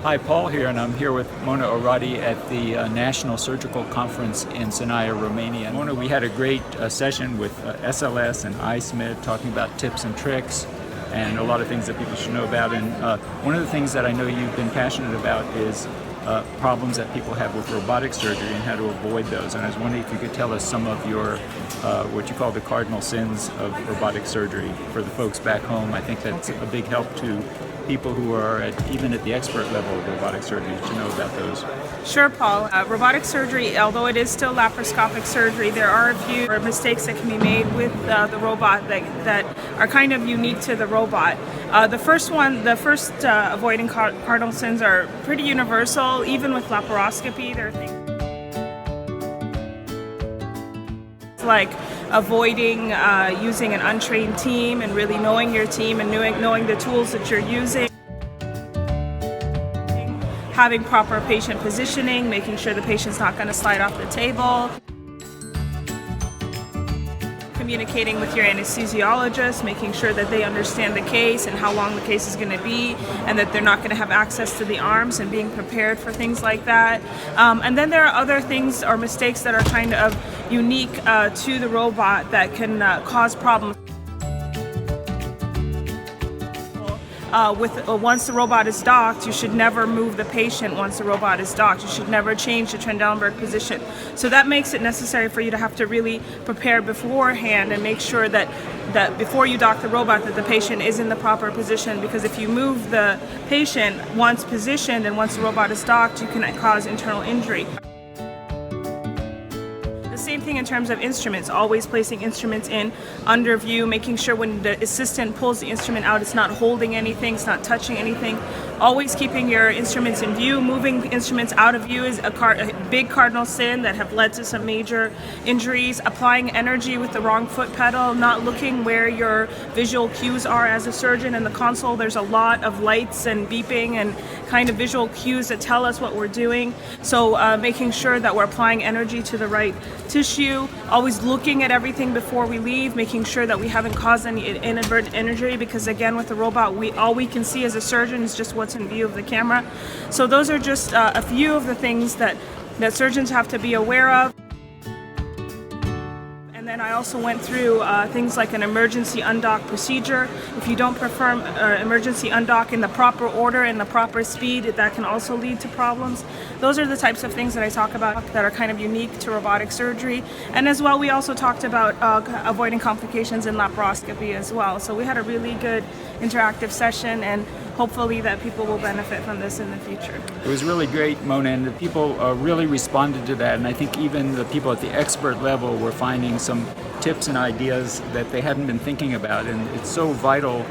Hi, Paul here, and I'm here with Mona Orady at the National Surgical Conference in Sinaia, Romania. Mona, we had a great session with SLS and iSMIT talking about tips and tricks and a lot of things that people should know about. And one of the things that I know you've been passionate about is problems that people have with robotic surgery and how to avoid those. And I was wondering if you could tell us some of your, what you call the cardinal sins of robotic surgery for the folks back home. I think that's a big help to people who are even at the expert level of robotic surgery to know about those. Sure, Paul. Robotic surgery, although it is still laparoscopic surgery, there are a few mistakes that can be made with the robot that are kind of unique to the robot. The first avoiding cardinal sins are pretty universal, even with laparoscopy. There are things like avoiding using an untrained team and really knowing your team and knowing the tools that you're using. Having proper patient positioning, making sure the patient's not going to slide off the table. Communicating with your anesthesiologist, making sure that they understand the case and how long the case is going to be, and that they're not going to have access to the arms, and being prepared for things like that. And then there are other things or mistakes that are kind of unique to the robot that can cause problems. Once the robot is docked, you should never move the patient once the robot is docked. You should never change the Trendelenburg position. So that makes it necessary for you to have to really prepare beforehand and make sure that before you dock the robot that the patient is in the proper position, because if you move the patient once positioned and once the robot is docked, you can cause internal injury. Same thing in terms of instruments, always placing instruments in under view, making sure when the assistant pulls the instrument out, it's not holding anything, it's not touching anything. Always keeping your instruments in view. Moving instruments out of view is a big cardinal sin that have led to some major injuries. Applying energy with the wrong foot pedal, not looking where your visual cues are as a surgeon. In the console, there's a lot of lights and beeping and kind of visual cues that tell us what we're doing. So making sure that we're applying energy to the right tissue. Always looking at everything before we leave, making sure that we haven't caused any inadvertent injury, because again, with the robot, all we can see as a surgeon is just what's in view of the camera. So those are just a few of the things that surgeons have to be aware of. And then I also went through things like an emergency undock procedure. If you don't perform emergency undock in the proper order and the proper speed, that can also lead to problems. Those are the types of things that I talk about that are kind of unique to robotic surgery. And as well, we also talked about avoiding complications in laparoscopy as well. So we had a really good interactive session, and hopefully that people will benefit from this in the future. It was really great, Mona, and the people really responded to that, and I think even the people at the expert level were finding some tips and ideas that they hadn't been thinking about, and it's so vital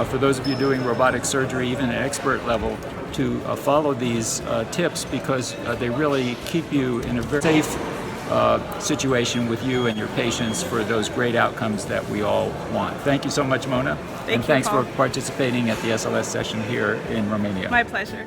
for those of you doing robotic surgery, even at expert level, to follow these tips, because they really keep you in a very safe situation with you and your patients for those great outcomes that we all want. Thank you so much, Mona. Thanks for participating at the SLS session here in Romania. My pleasure.